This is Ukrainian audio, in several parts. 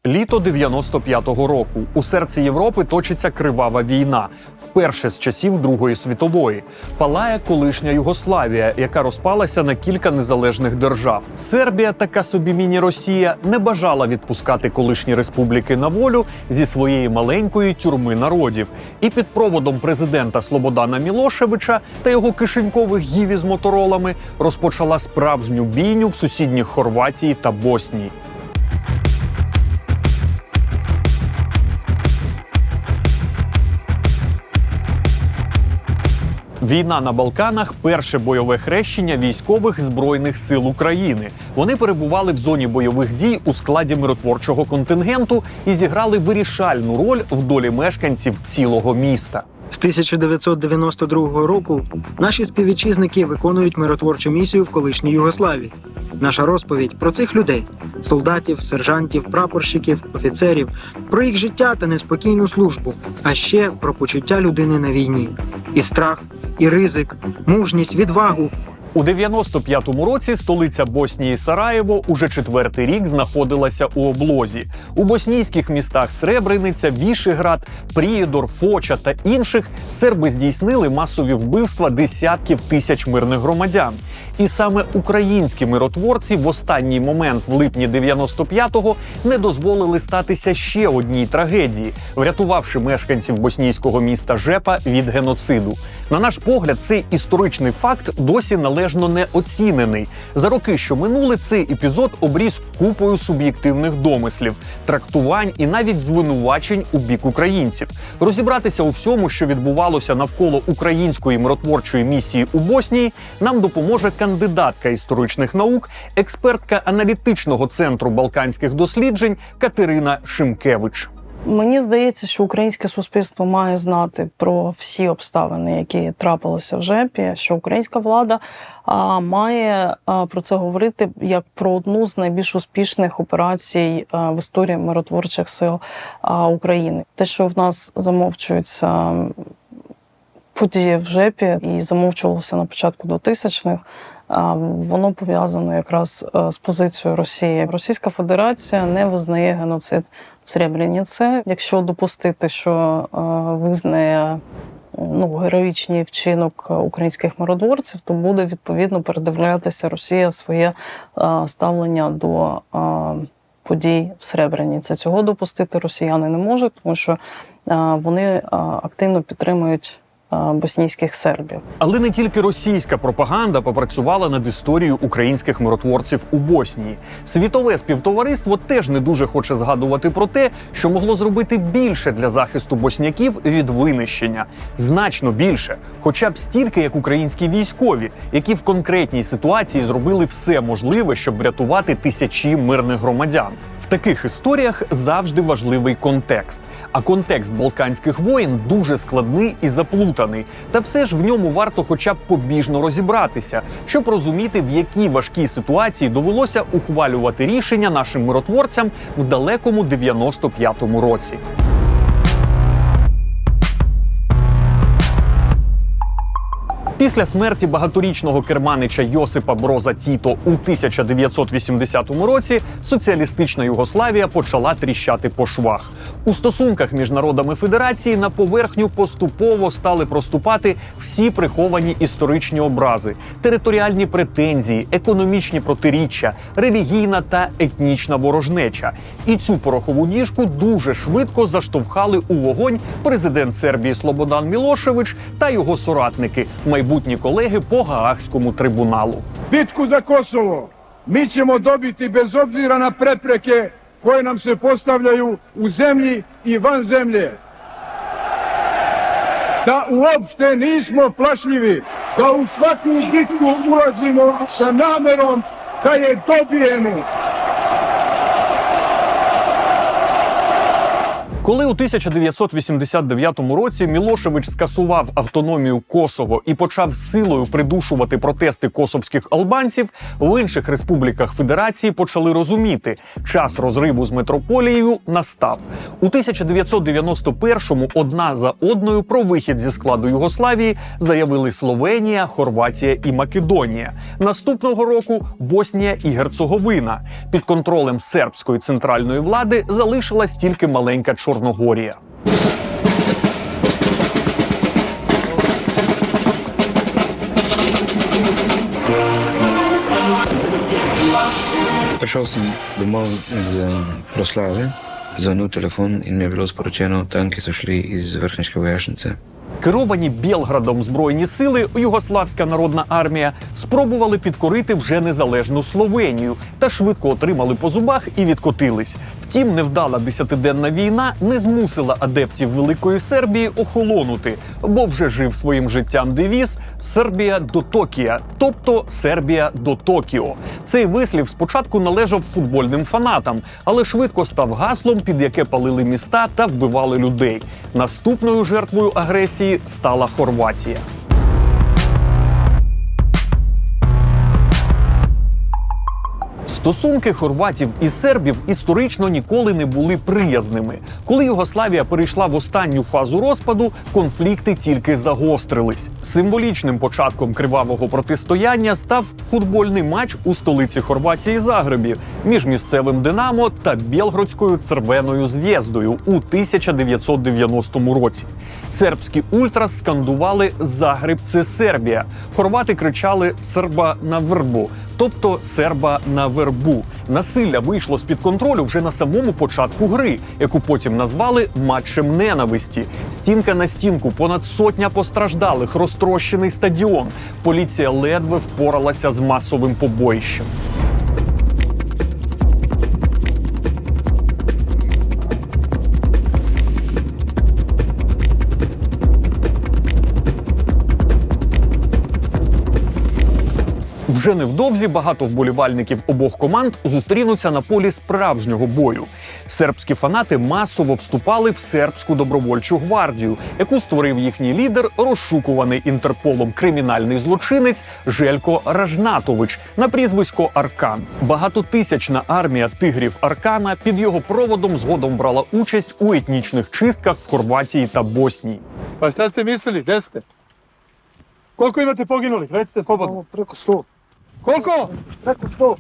Літо 95-го року. У серці Європи точиться кривава війна. Вперше з часів Другої світової. Палає колишня Югославія, яка розпалася на кілька незалежних держав. Сербія, така собі міні-Росія, не бажала відпускати колишні республіки на волю зі своєї маленької тюрми народів. І під проводом президента Слободана Мілошевича та його кишенькових гіві з моторолами розпочала справжню бійню в сусідніх Хорватії та Боснії. Війна на Балканах – перше бойове хрещення військових Збройних сил України. Вони перебували в зоні бойових дій у складі миротворчого контингенту і зіграли вирішальну роль в долі мешканців цілого міста. З 1992 року наші співвітчизники виконують миротворчу місію в колишній Югославії. Наша розповідь про цих людей – солдатів, сержантів, прапорщиків, офіцерів, про їх життя та неспокійну службу, а ще про почуття людини на війні. І страх, і ризик, мужність, відвагу. У 95-му році столиця Боснії Сараєво уже 4-й рік знаходилася у облозі. У боснійських містах Сребрениця, Вішеград, Прієдор, Фоча та інших серби здійснили масові вбивства десятків тисяч мирних громадян. І саме українські миротворці в останній момент в липні 95-го не дозволили статися ще одній трагедії, врятувавши мешканців боснійського міста Жепа від геноциду. На наш погляд, цей історичний факт досі належно не оцінений. За роки, що минули, цей епізод обріз купою суб'єктивних домислів, трактувань і навіть звинувачень у бік українців. Розібратися у всьому, що відбувалося навколо української миротворчої місії у Боснії, нам допоможе кандидатка історичних наук, експертка аналітичного центру балканських досліджень Катерина Шимкевич. Мені здається, що українське суспільство має знати про всі обставини, які трапилися в Жепі, що українська влада має про це говорити як про одну з найбільш успішних операцій в історії миротворчих сил України. Те, що в нас замовчуються події в Жепі і замовчувалося на початку 2000-х, воно пов'язано якраз з позицією Росії. Російська Федерація не визнає геноцид в Сребрениці. Якщо допустити, що визнає героїчний вчинок українських миротворців, то буде відповідно передивлятися Росія своє ставлення до подій в Сребрениці. Цього допустити росіяни не можуть, тому що вони активно підтримують боснійських сербів. Але не тільки російська пропаганда попрацювала над історією українських миротворців у Боснії. Світове співтовариство теж не дуже хоче згадувати про те, що могло зробити більше для захисту босняків від винищення. Значно більше. Хоча б стільки, як українські військові, які в конкретній ситуації зробили все можливе, щоб врятувати тисячі мирних громадян. В таких історіях завжди важливий контекст. А контекст балканських воєн дуже складний і заплутаний. Та все ж в ньому варто хоча б побіжно розібратися, щоб розуміти, в якій важкій ситуації довелося ухвалювати рішення нашим миротворцям в далекому 95-му році. Після смерті багаторічного керманича Йосипа Броза Тіто у 1980 році соціалістична Югославія почала тріщати по швах. У стосунках між народами Федерації на поверхню поступово стали проступати всі приховані історичні образи, територіальні претензії, економічні протиріччя, релігійна та етнічна ворожнеча. І цю порохову діжку дуже швидко заштовхали у вогонь президент Сербії Слободан Мілошевич та його соратники, майбутні колеги по Гаагському трибуналу. Bitku za Kosovo mi ćemo dobiti bez obzira na prepreke koje nam se postavljaju u zemlji i van zemlje. Da uopšte nismo plašljivi, da u svaku bitku ulazimo sa namerom da je dobijemo. Коли у 1989 році Мілошевич скасував автономію Косово і почав силою придушувати протести косовських албанців, в інших республіках Федерації почали розуміти – час розриву з метрополією настав. У 1991-му одна за одною про вихід зі складу Югославії заявили Словенія, Хорватія і Македонія. Наступного року – Боснія і Герцеговина. Під контролем сербської центральної влади залишилась тільки маленька Чорногорія. Прийшов съм домов за прослави, звонив телефон і мені було споручено, танки зайшли із Верхньої воячниці. Керовані Білградом збройні сили, Югославська народна армія спробували підкорити вже незалежну Словенію та швидко отримали по зубах і відкотились. Втім, невдала 10-денна війна не змусила адептів Великої Сербії охолонути, бо вже жив своїм життям девіз «Сербія до Токіо», тобто «Сербія до Токіо». Цей вислів спочатку належав футбольним фанатам, але швидко став гаслом, під яке палили міста та вбивали людей. Наступною жертвою агресії стала Хорватія. Стосунки хорватів і сербів історично ніколи не були приязними. Коли Югославія перейшла в останню фазу розпаду, конфлікти тільки загострились. Символічним початком кривавого протистояння став футбольний матч у столиці Хорватії Загребі між місцевим «Динамо» та Білградською «Црвеною звєздою» у 1990 році. Сербські ультрас скандували «Загреб – це Сербія». Хорвати кричали «Серба на вербу», тобто «Серба на вербу». Насилля вийшло з-під контролю вже на самому початку гри, яку потім назвали матчем ненависті. Стінка на стінку, понад сотня постраждалих, розтрощений стадіон. Поліція ледве впоралася з масовим побоїщем. Вже невдовзі багато вболівальників обох команд зустрінуться на полі справжнього бою. Сербські фанати масово вступали в сербську добровольчу гвардію, яку створив їхній лідер, розшукуваний Інтерполом кримінальний злочинець Желько Ражнатович на прізвисько Аркан. Багатотисячна армія тигрів Аркана під його проводом згодом брала участь у етнічних чистках в Хорватії та Боснії. Pa šta ste mislili? Gde ste? Koliko imate poginulih? Recite slobodno. Preko 100. Koliko? Preko 100.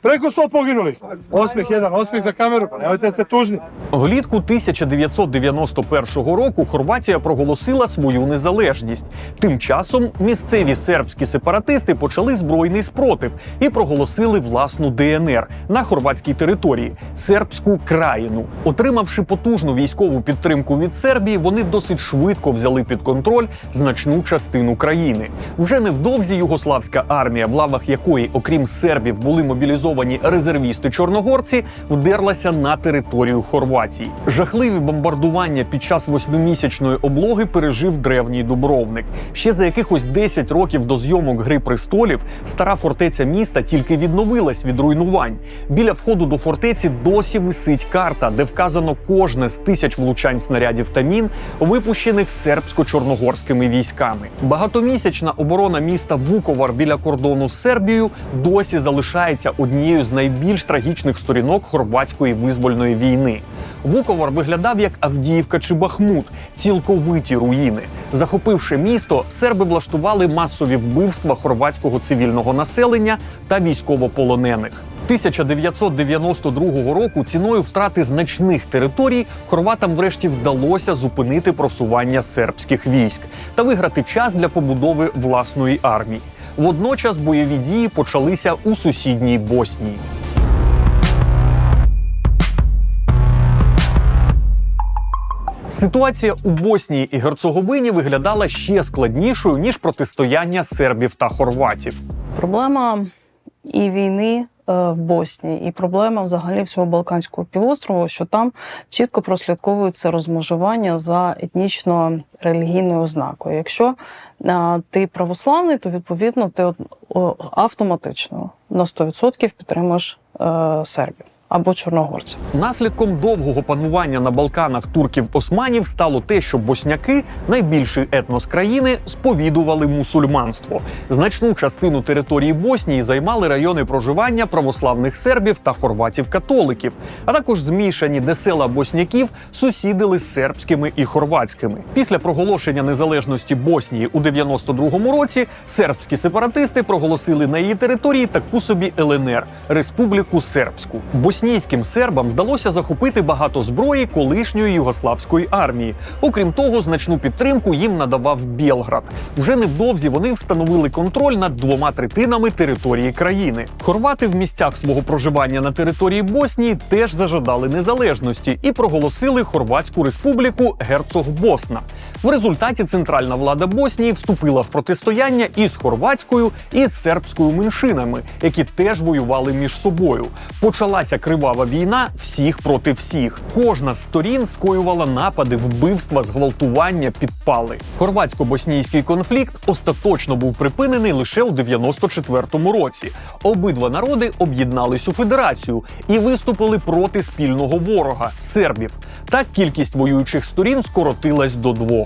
Preko 100 poginulih. Osmeh jedan, osmeh za kameru, pa nemojte da ste tužni. Влітку 1991 року Хорватія проголосила свою незалежність. Тим часом місцеві сербські сепаратисти почали збройний спротив і проголосили власну ДНР на хорватській території – Сербську країну. Отримавши потужну військову підтримку від Сербії, вони досить швидко взяли під контроль значну частину країни. Вже невдовзі югославська армія, в лавах якої, окрім сербів, були мобілізовані резервісти-чорногорці, вдерлася на територію Хорватії. Жахливі бомбардування під час 8-місячної облоги пережив древній Дубровник. Ще за якихось 10 років до зйомок «Гри престолів» стара фортеця міста тільки відновилась від руйнувань. Біля входу до фортеці досі висить карта, де вказано кожне з тисяч влучань снарядів та мін, випущених сербсько-чорногорськими військами. Багатомісячна оборона міста Вуковар біля кордону з Сербією досі залишається однією з найбільш трагічних сторінок хорватської визвольної війни. Вуковар виглядав як Авдіївка чи Бахмут – цілковиті руїни. Захопивши місто, серби влаштували масові вбивства хорватського цивільного населення та військовополонених. 1992 року ціною втрати значних територій хорватам врешті вдалося зупинити просування сербських військ та виграти час для побудови власної армії. Водночас бойові дії почалися у сусідній Боснії. Ситуація у Боснії і Герцеговині виглядала ще складнішою, ніж протистояння сербів та хорватів. Проблема і війни в Боснії, і проблема взагалі всього Балканського півострову, що там чітко прослідковується розмежування за етнічно-релігійною ознакою. Якщо ти православний, то відповідно ти автоматично на 100% підтримуєш сербів. або чорногорців. Наслідком довгого панування на Балканах турків-османів стало те, що босняки, найбільший етнос країни, сповідували мусульманство. Значну частину території Боснії займали райони проживання православних сербів та хорватів-католиків, а також змішані, де села босняків сусідили з сербськими і хорватськими. Після проголошення незалежності Боснії у 92-му році сербські сепаратисти проголосили на її території таку собі ЛНР – Республіку Сербську. Боснійським сербам вдалося захопити багато зброї колишньої югославської армії. Окрім того, значну підтримку їм надавав Белград. Вже невдовзі вони встановили контроль над 2/3 території країни. Хорвати в місцях свого проживання на території Боснії теж зажадали незалежності і проголосили Хорватську республіку Герцог-Босна. В результаті центральна влада Боснії вступила в протистояння із хорватською і з сербською меншинами, які теж воювали між собою. Почалася кривава війна всіх проти всіх. Кожна з сторін скоювала напади, вбивства, зґвалтування, підпали. Хорватсько-боснійський конфлікт остаточно був припинений лише у 94-му році. Обидва народи об'єднались у федерацію і виступили проти спільного ворога – сербів. Так кількість воюючих сторін скоротилась до 2.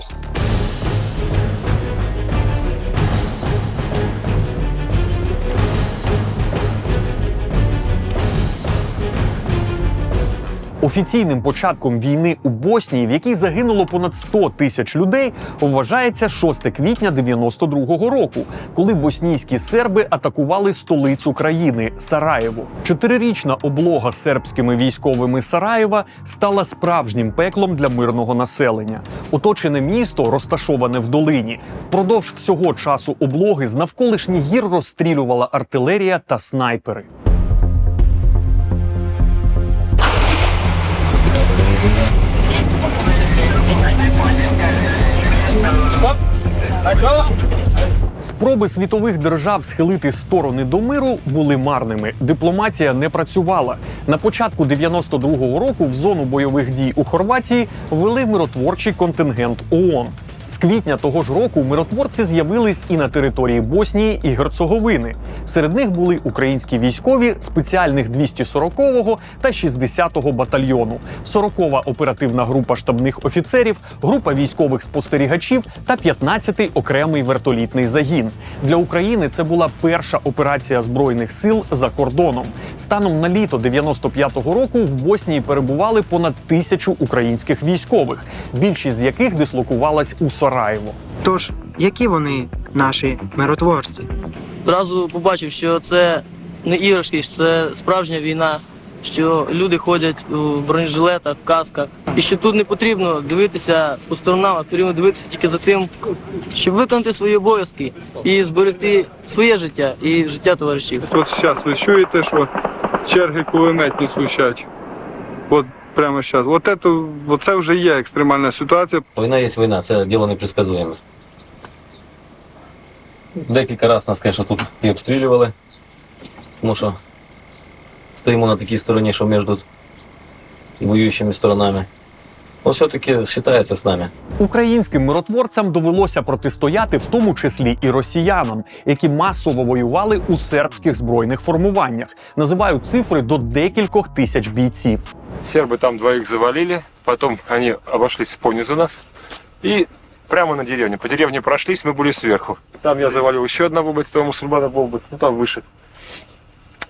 Офіційним початком війни у Боснії, в якій загинуло понад 100 тисяч людей, вважається 6 квітня 92-го року, коли боснійські серби атакували столицю країни – Сараєво. 4-річна облога сербськими військовими Сараєва стала справжнім пеклом для мирного населення. Оточене місто, розташоване в долині, впродовж всього часу облоги з навколишніх гір розстрілювала артилерія та снайпери. Спроби світових держав схилити сторони до миру були марними. Дипломатія не працювала. На початку 92-го року в зону бойових дій у Хорватії ввели миротворчий контингент ООН. З квітня того ж року миротворці з'явились і на території Боснії і Герцеговини. Серед них були українські військові спеціальних 240-го та 60-го батальйону, 40-ва оперативна група штабних офіцерів, група військових спостерігачів та 15-й окремий вертолітний загін. Для України це була перша операція Збройних сил за кордоном. Станом на літо 95-го року в Боснії перебували понад 1000 українських військових, більшість з яких дислокувалась у Сараєво. Тож, які вони, наші миротворці? Зразу побачив, що це не іграшки, що це справжня війна, що люди ходять у бронежилетах, касках. І що тут не потрібно дивитися по сторонам, а потрібно дивитися тільки за тим, щоб виконати свої обов'язки і зберегти своє життя і життя товаришів. От зараз ви чуєте, що черги кулеметні звучать. От прямо зараз. Оце вже є екстремальна ситуація. Війна є війна, це діло непредсказуєме. Декілька разів нас, звісно, тут і обстрілювали, тому що стоїмо на такій стороні, що між воюючими сторонами. Но все-таки вважається з нами. Українським миротворцям довелося протистояти в тому числі і росіянам, які масово воювали у сербських збройних формуваннях. Називають цифри до декількох тисяч бійців. Сербы там 2 завалили, потом они обошлись понизу нас и прямо на деревне. По деревне прошлись, мы были сверху. Там я завалил еще одного этого мусульмана, там выше.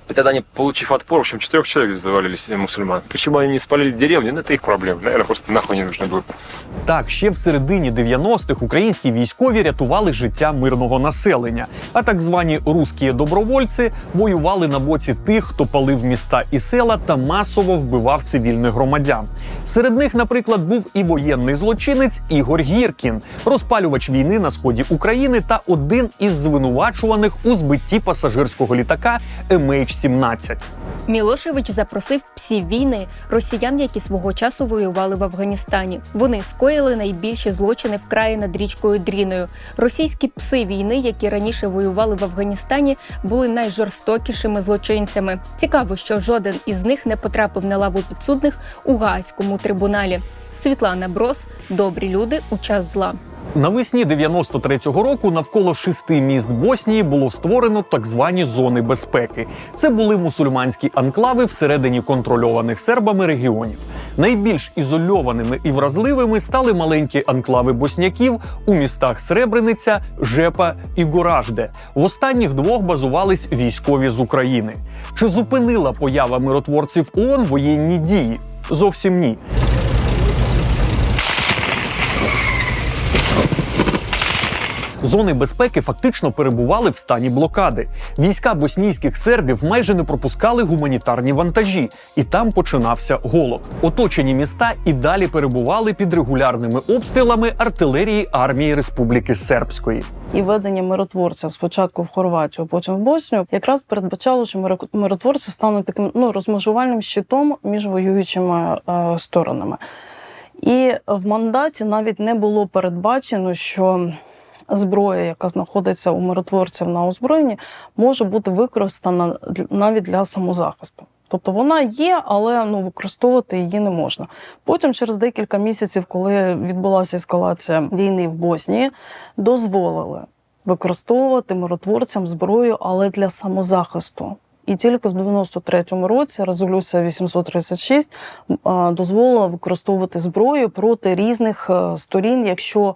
И тогда они, получив отпор, в общем, 4 человек завалились, мусульман. Почему они не спалили деревню, это их проблема. Наверное, просто нахуй не нужно было. Так, ще в середині 90-х українські військові рятували життя мирного населення, а так звані «русські добровольці» воювали на боці тих, хто палив міста і села та масово вбивав цивільних громадян. Серед них, наприклад, був і воєнний злочинець Ігор Гіркін, розпалювач війни на сході України та один із звинувачуваних у збитті пасажирського літака MH17. Мілошевич запросив псів війни росіян, які свого часу воювали в Афганістані. Вони скоїли найбільші злочини в краї над річкою Дріною. Російські пси війни, які раніше воювали в Афганістані, були найжорстокішими злочинцями. Цікаво, що жоден із них не потрапив на лаву підсудних у Гаазькому трибуналі. Світлана Брос. Добрі люди у час зла. Навесні 93-го року навколо 6 міст Боснії було створено так звані зони безпеки. Це були мусульманські анклави всередині контрольованих сербами регіонів. Найбільш ізольованими і вразливими стали маленькі анклави босняків у містах Сребрениця, Жепа і Горажде. В останніх двох базувались військові з України. Чи зупинила поява миротворців ООН воєнні дії? Зовсім ні. Зони безпеки фактично перебували в стані блокади. Війська боснійських сербів майже не пропускали гуманітарні вантажі, і там починався голод. Оточені міста і далі перебували під регулярними обстрілами артилерії армії Республіки Сербської. І введення миротворців спочатку в Хорватію, потім в Боснію, якраз передбачало, що миротворці стануть таким розмежувальним щитом між воюючими сторонами. І в мандаті навіть не було передбачено, що зброя, яка знаходиться у миротворців на озброєнні, може бути використана навіть для самозахисту. Тобто вона є, але використовувати її не можна. Потім, через декілька місяців, коли відбулася ескалація війни в Боснії, дозволили використовувати миротворцям зброю, але для самозахисту. І тільки в 93-му році резолюція 836 дозволила використовувати зброю проти різних сторін, якщо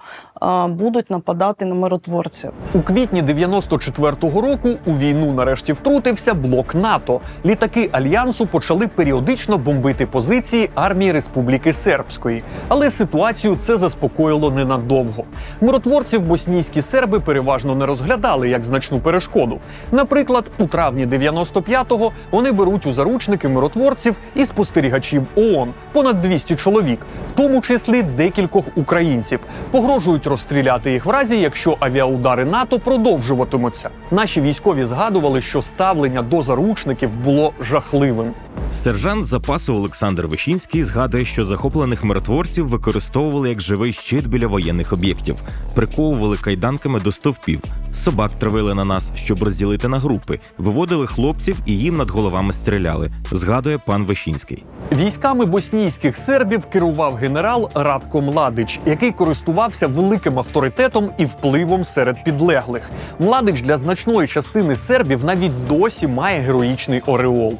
будуть нападати на миротворців. У квітні 94-го року у війну нарешті втрутився блок НАТО. Літаки Альянсу почали періодично бомбити позиції армії Республіки Сербської. Але ситуацію це заспокоїло ненадовго. Миротворців боснійські серби переважно не розглядали як значну перешкоду. Наприклад, у травні 95-го вони беруть у заручники миротворців і спостерігачів ООН – понад 200 чоловік, в тому числі декількох українців. Погрожують розстріляти їх в разі, якщо авіаудари НАТО продовжуватимуться. Наші військові згадували, що ставлення до заручників було жахливим. Сержант запасу Олександр Вишінський згадує, що захоплених миротворців використовували як живий щит біля воєнних об'єктів, приковували кайданками до стовпів, собак травили на нас, щоб розділити на групи, виводили хлопців і їм над головами стріляли, згадує пан Вишінський. Військами боснійських сербів керував генерал Радко Младич, який користувався великим авторитетом і впливом серед підлеглих. Младич для значної частини сербів навіть досі має героїчний ореол.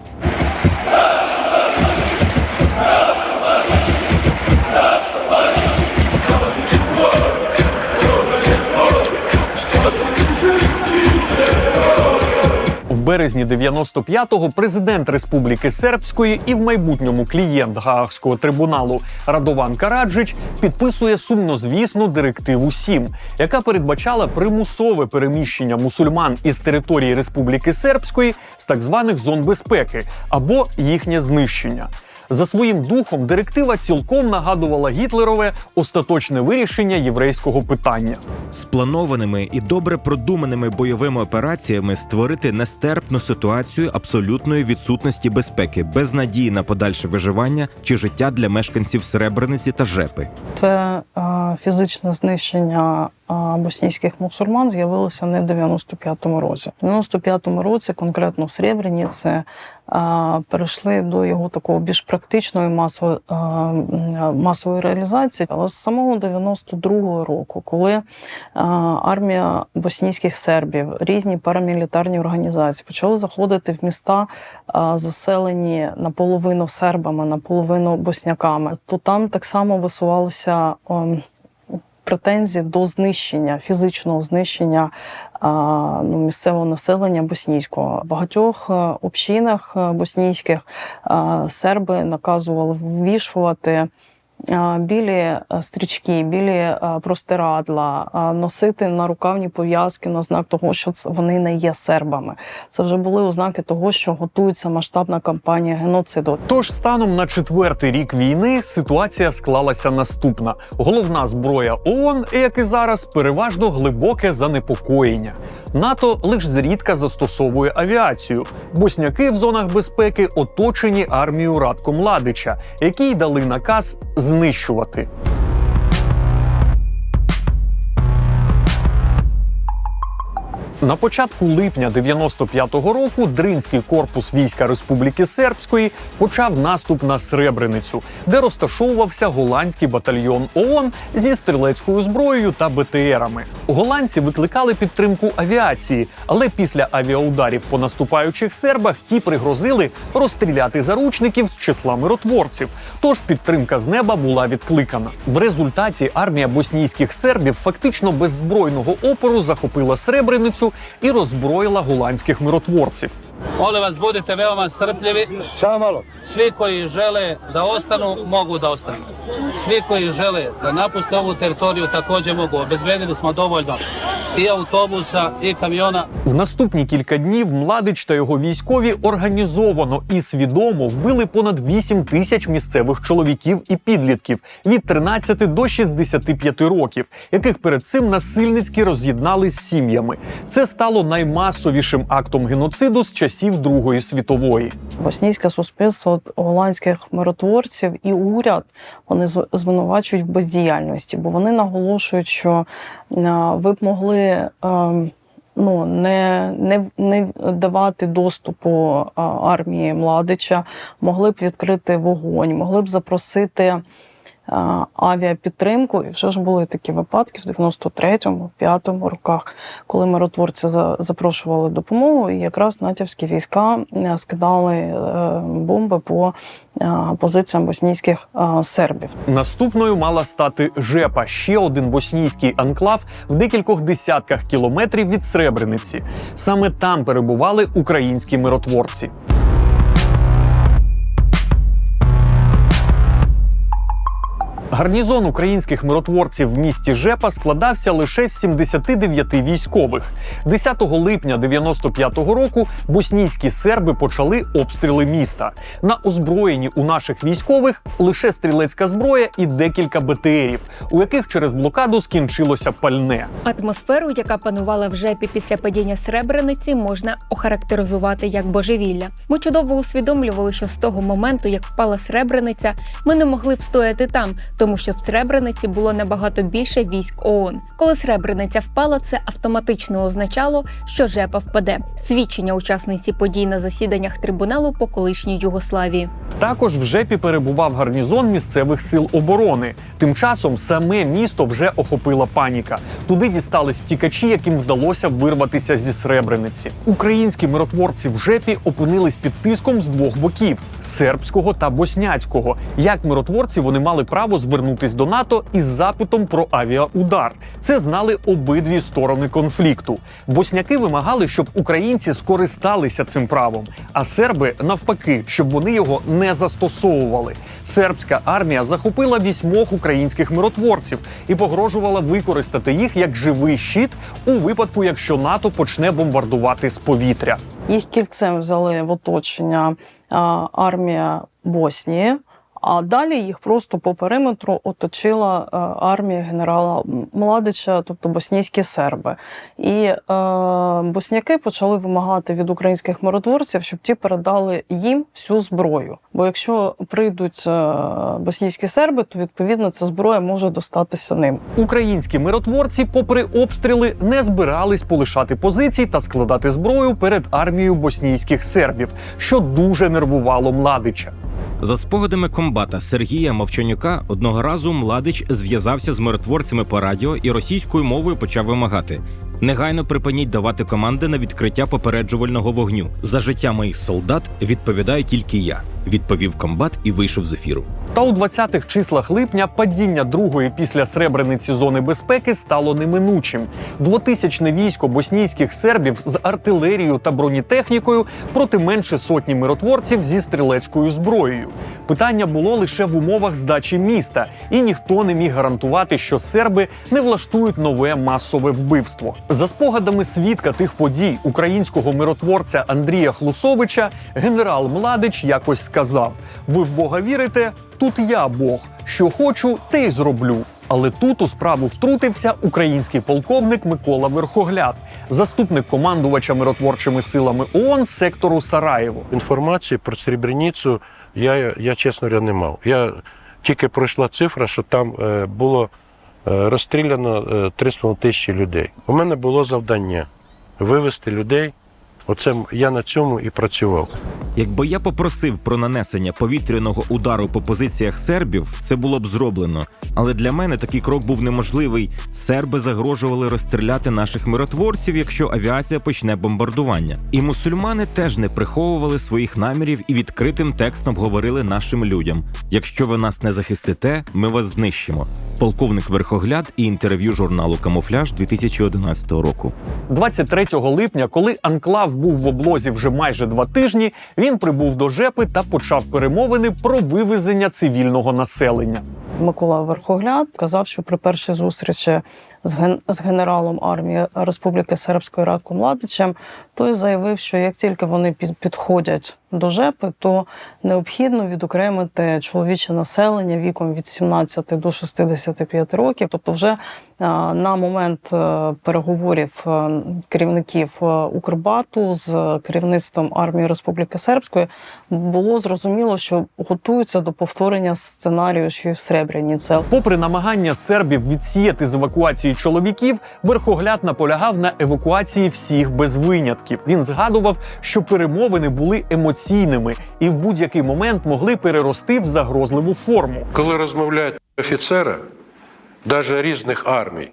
В березні 95-го президент Республіки Сербської і в майбутньому клієнт Гаазького трибуналу Радован Караджич підписує сумнозвісну директиву 7, яка передбачала примусове переміщення мусульман із території Республіки Сербської з так званих зон безпеки або їхнє знищення. За своїм духом директива цілком нагадувала гітлерове остаточне вирішення єврейського питання. Спланованими і добре продуманими бойовими операціями створити нестерпну ситуацію абсолютної відсутності безпеки, без надії на подальше виживання чи життя для мешканців Сребрениці та Жепи. Це фізичне знищення боснійських мусульман з'явилося не в 95-му році. В 95-му році, конкретно в Сребрениці, перейшли до його такого більш практичної масової реалізації. Але з самого 92-го року, коли армія боснійських сербів, різні парамілітарні організації почали заходити в міста, заселені наполовину сербами, наполовину босняками, то там так само висувалися претензії до знищення, фізичного знищення місцевого населення боснійського. В багатьох общинах боснійських серби наказували ввішувати білі стрічки, білі простирадла, носити нарукавні пов'язки на знак того, що вони не є сербами. Це вже були ознаки того, що готується масштабна кампанія геноциду. Тож станом на 4-й рік війни ситуація склалася наступна. Головна зброя ООН, як і зараз, переважно глибоке занепокоєння. НАТО лише зрідка застосовує авіацію. Босняки в зонах безпеки оточені армією Радко Младича, якій дали наказ знищувати. На початку липня 95-го року Дринський корпус війська Республіки Сербської почав наступ на Сребреницю, де розташовувався голландський батальйон ООН зі стрілецькою зброєю та БТРами. Голландці викликали підтримку авіації, але після авіаударів по наступаючих сербах ті пригрозили розстріляти заручників з числа миротворців. Тож підтримка з неба була відкликана. В результаті армія боснійських сербів фактично без збройного опору захопила Сребреницю і роззброїла голландських миротворців. Molim vas, budite veoma strpljivi. Samo malo. Svi koji žele da ostanu, mogu da ostanu. Svi koji žele da napuste ovu teritoriju također mogu. Obezbedili smo dovoljno i autobusa, i kamiona. В наступні кілька днів Младич та його військові організовано і свідомо вбили понад 8 тисяч місцевих чоловіків і підлітків від 13 до 65 років, яких перед цим насильницьки роз'єднали з сім'ями. Це стало наймасовішим актом геноциду з часів Другої світової. Боснійське суспільство от голландських миротворців і уряд вони звинувачують в бездіяльності, бо вони наголошують, що ви б могли не давати доступу армії Младича, могли б відкрити вогонь, могли б запросити авіапідтримку. І вже ж були такі випадки в 93-му, 5-му роках, коли миротворці запрошували допомогу, і якраз натівські війська скидали бомби по позиціям боснійських сербів. Наступною мала стати Жепа, ще один боснійський анклав в декількох десятках кілометрів від Сребрениці. Саме там перебували українські миротворці. Гарнізон українських миротворців в місті Жепа складався лише з 79 військових. 10 липня 95-го року боснійські серби почали обстріли міста. На озброєнні у наших військових лише стрілецька зброя і декілька БТРів, у яких через блокаду скінчилося пальне. Атмосферу, яка панувала в Жепі після падіння Сребрениці, можна охарактеризувати як божевілля. Ми чудово усвідомлювали, що з того моменту, як впала Сребрениця, ми не могли встояти там, тому що в Сребрениці було набагато більше військ ООН. Коли Сребрениця впала, це автоматично означало, що Жепа впаде. Свідчення учасниці подій на засіданнях трибуналу по колишній Югославії. Також в Жепі перебував гарнізон місцевих сил оборони. Тим часом саме місто вже охопила паніка. Туди дістались втікачі, яким вдалося вирватися зі Сребрениці. Українські миротворці в Жепі опинились під тиском з двох боків – сербського та босняцького. Як миротворці вони мали право звернутись до НАТО із запитом про авіаудар. Це знали обидві сторони конфлікту. Босняки вимагали, щоб українці скористалися цим правом, а серби навпаки, щоб вони його не застосовували. Сербська армія захопила 8 українських миротворців і погрожувала використати їх як живий щит у випадку, якщо НАТО почне бомбардувати з повітря. Їх кільцем взяли в оточення армія Боснії, а далі їх просто по периметру оточила армія генерала Младича, тобто боснійські серби. І босняки почали вимагати від українських миротворців, щоб ті передали їм всю зброю. Бо якщо прийдуть боснійські серби, то відповідно ця зброя може достатися ним. Українські миротворці, попри обстріли, не збирались полишати позиції та складати зброю перед армією боснійських сербів, що дуже нервувало Младича. За спогадами комбата Сергія Мовчанюка, одного разу Младич зв'язався з миротворцями по радіо і російською мовою почав вимагати: «Негайно припиніть давати команди на відкриття попереджувального вогню. За життя моїх солдат відповідаю тільки я», – відповів комбат і вийшов з ефіру. Та у 20-х числах липня падіння другої після Сребрениці зони безпеки стало неминучим. 2000-не військо боснійських сербів з артилерією та бронетехнікою проти менше сотні миротворців зі стрілецькою зброєю. Питання було лише в умовах здачі міста, і ніхто не міг гарантувати, що серби не влаштують нове масове вбивство. За спогадами свідка тих подій, українського миротворця Андрія Хлусовича, генерал Младич якось сказав: «Ви в Бога вірите? Тут я Бог. Що хочу, те й зроблю». Але тут у справу втрутився український полковник Микола Верхогляд, заступник командувача миротворчими силами ООН сектору Сараєво. Інформації про Сребреницю я чесно говоря, не мав. Я тільки пройшла цифра, що там було розстріляно 3,5 тисячі людей. У мене було завдання вивезти людей. Оце я на цьому і працював. Якби я попросив про нанесення повітряного удару по позиціях сербів, це було б зроблено. Але для мене такий крок був неможливий. Серби загрожували розстріляти наших миротворців, якщо авіація почне бомбардування. І мусульмани теж не приховували своїх намірів і відкритим текстом говорили нашим людям: якщо ви нас не захистите, ми вас знищимо. Полковник Верхогляд і інтерв'ю журналу «Камуфляж» 2011 року. 23 липня, коли анклав був в облозі вже майже 2 тижні, він прибув до Жепи та почав перемовини про вивезення цивільного населення. Микола Верхогляд сказав, що при першій зустрічі з генералом армії Республіки Сербської Радко Младичем, той заявив, що як тільки вони підходять до Жепи, то необхідно відокремити чоловіче населення віком від 17 до 65 років. Тобто вже на момент переговорів керівників Укрбату з керівництвом армії Республіки Сербської було зрозуміло, що готуються до повторення сценарію, що і в Сребрениці. Попри намагання сербів відсіяти з евакуації чоловіків, Верхогляд наполягав на евакуації всіх без винятків. Він згадував, що перемовини були емоційними і в будь-який момент могли перерости в загрозливу форму. Коли розмовляють офіцери, навіть різних армій,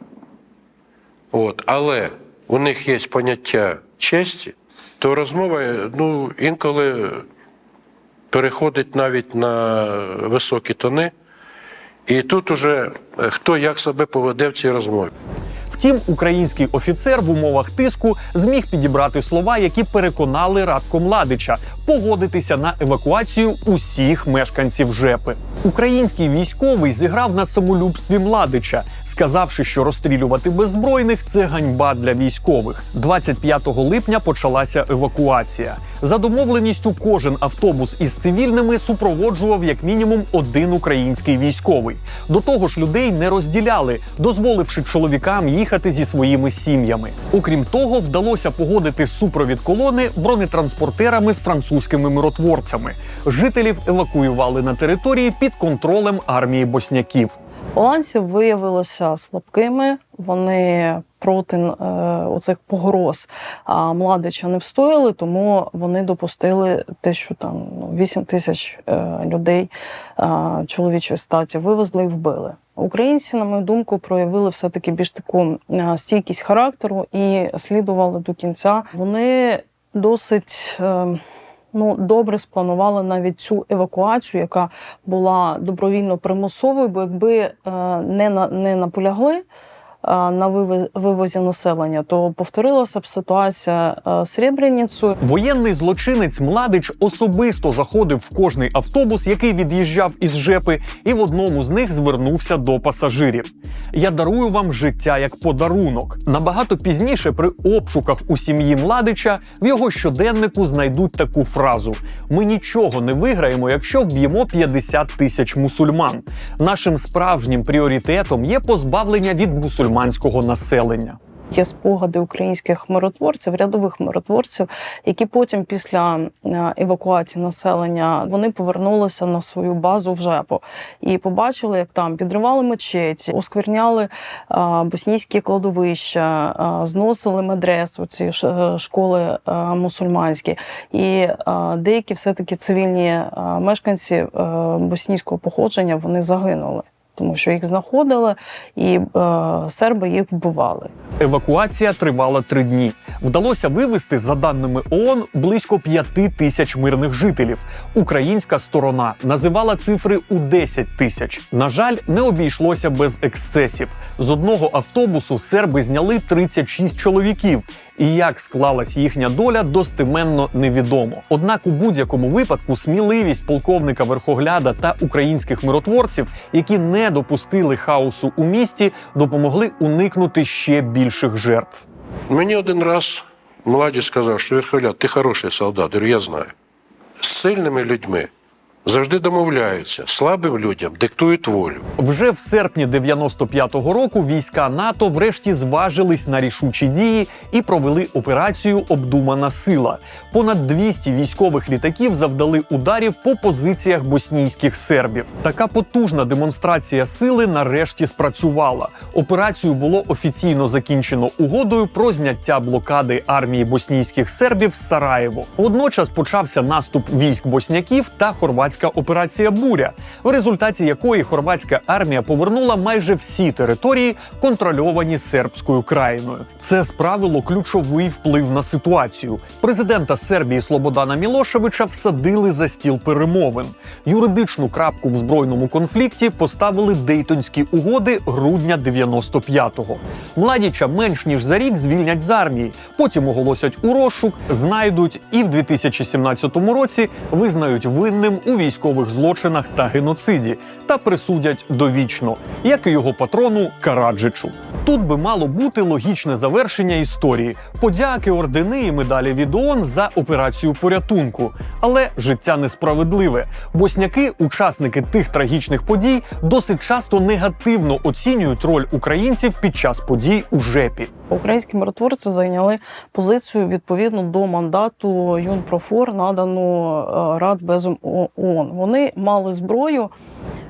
але у них є поняття честі, то розмова інколи переходить навіть на високі тони. І тут уже хто як себе поведе в цій розмові. Втім, український офіцер в умовах тиску зміг підібрати слова, які переконали Радко Младича погодитися на евакуацію усіх мешканців Жепи. Український військовий зіграв на самолюбстві Младича, сказавши, що розстрілювати беззбройних – це ганьба для військових. 25 липня почалася евакуація. За домовленістю, кожен автобус із цивільними супроводжував як мінімум 1 український військовий. До того ж, людей не розділяли, дозволивши чоловікам їхати зі своїми сім'ями. Окрім того, вдалося погодити супровід колони бронетранспортерами з французькими миротворцями. Жителів евакуювали на території під контролем армії босняків. Голландці виявилися слабкими, вони проти оцих погроз Младича не встояли, тому вони допустили те, що там 8 тисяч людей чоловічої статі вивезли і вбили. Українці, на мою думку, проявили все-таки більш таку стійкість характеру і слідували до кінця. Вони досить добре спланували навіть цю евакуацію, яка була добровільно примусовою, бо якби не наполягли на вивозі населення, то повторилася б ситуація з Сребреницею. Воєнний злочинець Младич особисто заходив в кожний автобус, який від'їжджав із Жепи, і в одному з них звернувся до пасажирів. «Я дарую вам життя як подарунок». Набагато пізніше при обшуках у сім'ї Младича в його щоденнику знайдуть таку фразу: «Ми нічого не виграємо, якщо вб'ємо 50 тисяч мусульман. Нашим справжнім пріоритетом є позбавлення від мусульманського населення». Є спогади українських миротворців, рядових миротворців, які потім після евакуації населення вони повернулися на свою базу в Жепу і побачили, як там підривали мечеті, оскверняли боснійські кладовища, зносили медрес, оці школи мусульманські. І деякі все-таки цивільні мешканці боснійського походження, вони загинули, тому що їх знаходили, і серби їх вбивали. Евакуація тривала 3 дні. Вдалося вивезти, за даними ООН, близько 5 тисяч мирних жителів. Українська сторона називала цифри у 10 тисяч. На жаль, не обійшлося без ексцесів. З одного автобусу серби зняли 36 чоловіків. І як склалась їхня доля, достеменно невідомо. Однак у будь-якому випадку сміливість полковника Верхогляда та українських миротворців, які не допустили хаосу у місті, допомогли уникнути ще більших жертв. Мені один раз Младич сказав, що Верхогляд, ти хороший солдат. Я говорю, я знаю. З сильними людьми завжди домовляються. Слабим людям диктують волю. Вже в серпні 95-го року війська НАТО врешті зважились на рішучі дії і провели операцію «Обдумана сила». Понад 200 військових літаків завдали ударів по позиціях боснійських сербів. Така потужна демонстрація сили нарешті спрацювала. Операцію було офіційно закінчено угодою про зняття блокади армії боснійських сербів з Сараєво. Водночас почався наступ військ босняків та хорватська операція «Буря», в результаті якої хорватська армія повернула майже всі території, контрольовані сербською країною. Це справило ключовий вплив на ситуацію. Президента Сербії Слободана Мілошевича всадили за стіл перемовин. Юридичну крапку в збройному конфлікті поставили Дейтонські угоди грудня 95-го. Младіча менш ніж за рік звільнять з армії, потім оголосять у розшук, знайдуть і в 2017 році визнають винним у військових злочинах та геноциді та присудять довічно, як і його патрону Караджичу. Тут би мало бути логічне завершення історії – подяки, ордени і медалі від ООН за операцію порятунку. Але життя несправедливе. Босняки, учасники тих трагічних подій, досить часто негативно оцінюють роль українців під час подій у ЖЕПі. Українські миротворці зайняли позицію відповідно до мандату ЮНПРОФОР, надану Радбезом ООН. Вони мали зброю,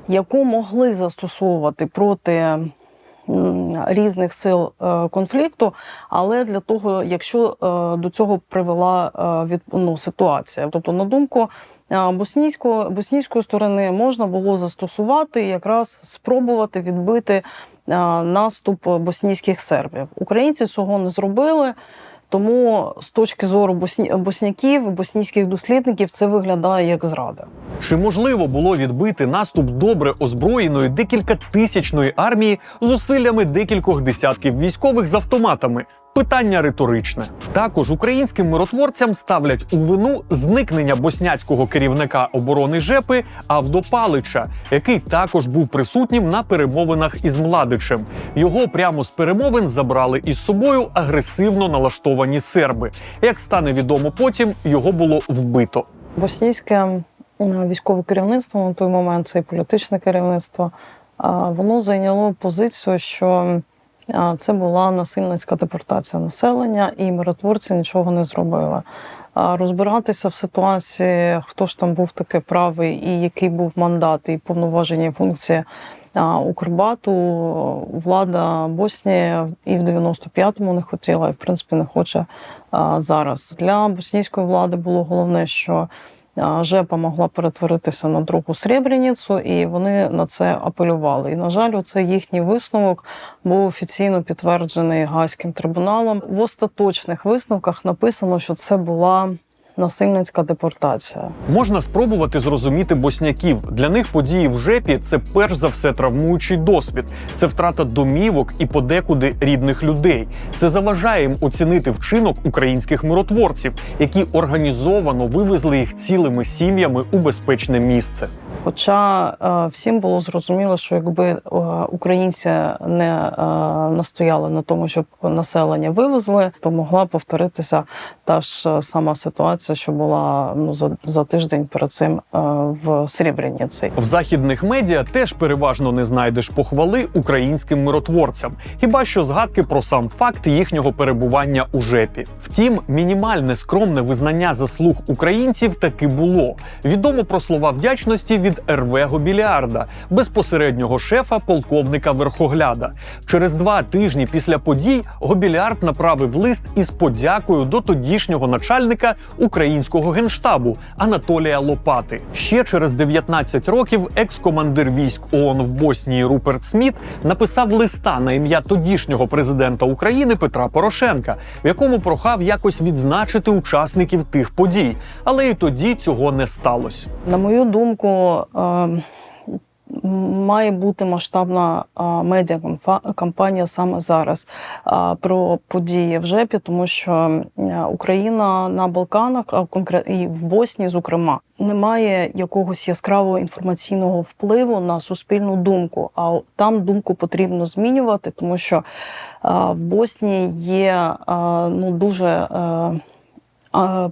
яку могли застосовувати проти різних сил конфлікту, але для того, якщо до цього привела ситуація. Тобто, на думку боснійської сторони, можна було застосувати, якраз спробувати відбити наступ боснійських сербів. Українці цього не зробили, тому з точки зору босняків, боснійських дослідників, це виглядає як зрада. Чи можливо було відбити наступ добре озброєної декількатисячної армії зусиллями декількох десятків військових з автоматами? Питання риторичне. Також українським миротворцям ставлять у вину зникнення босняцького керівника оборони ЖЕПи Авдо Палича, який також був присутнім на перемовинах із Младичем. Його прямо з перемовин забрали із собою агресивно налаштовані серби. Як стане відомо потім, його було вбито. Боснійське військове керівництво на той момент, це і політичне керівництво, воно зайняло позицію, що це була насильницька депортація населення, і миротворці нічого не зробили. Розбиратися в ситуації, хто ж там був таки правий, і який був мандат, і повноваження, і функції Укрбату, влада Боснії і в 95-му не хотіла, і в принципі не хоче зараз. Для боснійської влади було головне, що ЖЕПа могла перетворитися на другу Сребреніцу, і вони на це апелювали. І, на жаль, оцей їхній висновок був офіційно підтверджений Гаазьким трибуналом. В остаточних висновках написано, що це була насильницька депортація. Можна спробувати зрозуміти босняків. Для них події в ЖЕПі – це перш за все травмуючий досвід. Це втрата домівок і подекуди рідних людей. Це заважає їм оцінити вчинок українських миротворців, які організовано вивезли їх цілими сім'ями у безпечне місце. Хоча всім було зрозуміло, що якби українці не настояли на тому, щоб населення вивезли, то могла повторитися та ж сама ситуація, що була за тиждень перед цим в Сребрениці. В західних медіа теж переважно не знайдеш похвали українським миротворцям, хіба що згадки про сам факт їхнього перебування у ЖЕПі. Втім, мінімальне скромне визнання заслуг українців таки було. Відомо про слова вдячності від РВ Гобіліарда, безпосереднього шефа полковника Верхогляда. Через 2 тижні після подій Гобіліард направив лист із подякою до тодішнього начальника українського генштабу Анатолія Лопати. Ще через 19 років екс-командир військ ООН в Боснії Руперт Сміт написав листа на ім'я тодішнього президента України Петра Порошенка, в якому прохав якось відзначити учасників тих подій. Але і тоді цього не сталося. На мою думку, має бути масштабна медіакампанія саме зараз про події в ЖЕПі, тому що Україна на Балканах, а конкретно і в Боснії, зокрема, не має якогось яскравого інформаційного впливу на суспільну думку, а там думку потрібно змінювати, тому що в Боснії є дуже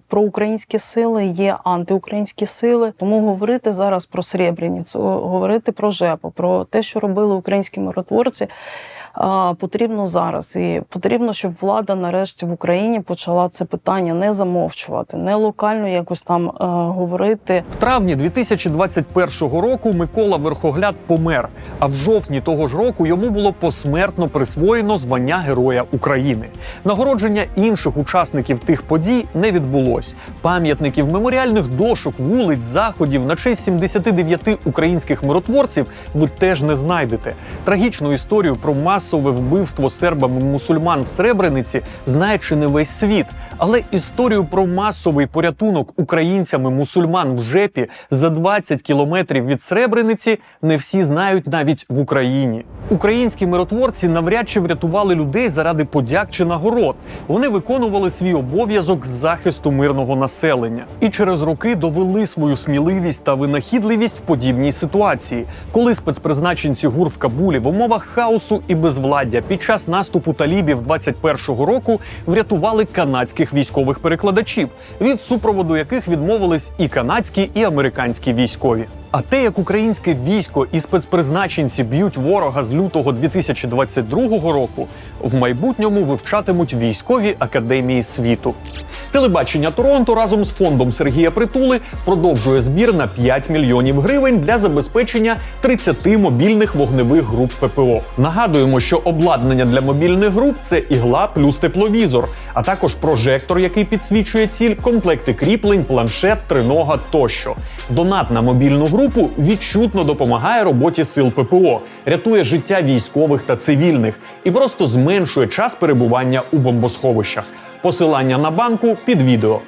проукраїнські сили, є антиукраїнські сили. Тому говорити зараз про Сребреницю, говорити про ЖЕПу, про те, що робили українські миротворці, потрібно зараз. І потрібно, щоб влада нарешті в Україні почала це питання не замовчувати, не локально якось там говорити. В травні 2021 року Микола Верхогляд помер, а в жовтні того ж року йому було посмертно присвоєно звання Героя України. Нагородження інших учасників тих подій не відбулось. Пам'ятників, меморіальних дошок, вулиць, заходів на честь 79 українських миротворців ви теж не знайдете. Трагічну історію про масове вбивство сербами-мусульман в Сребрениці знає чи не весь світ. Але історію про масовий порятунок українцями-мусульман в ЖЕПі за 20 кілометрів від Сребрениці не всі знають навіть в Україні. Українські миротворці навряд чи врятували людей заради подяк чи нагород. Вони виконували свій обов'язок з захисту мирного населення. І через роки довели свою сміливість та винахідливість в подібній ситуації, коли спецпризначенці ГУР в Кабулі в умовах хаосу і безвладдя під час наступу талібів 21-го року врятували канадських військових перекладачів, від супроводу яких відмовились і канадські, і американські військові. А те, як українське військо і спецпризначенці б'ють ворога з лютого 2022 року, в майбутньому вивчатимуть військові академії світу. Телебачення Торонто разом з фондом Сергія Притули продовжує збір на 5 мільйонів гривень для забезпечення 30 мобільних вогневих груп ППО. Нагадуємо, що обладнання для мобільних груп – це ігла плюс тепловізор, а також прожектор, який підсвічує ціль, комплекти кріплень, планшет, тринога тощо. Донат на мобільну групу відчутно допомагає роботі сил ППО, рятує життя військових та цивільних і просто зменшує час перебування у бомбосховищах. Посилання на банку під відео.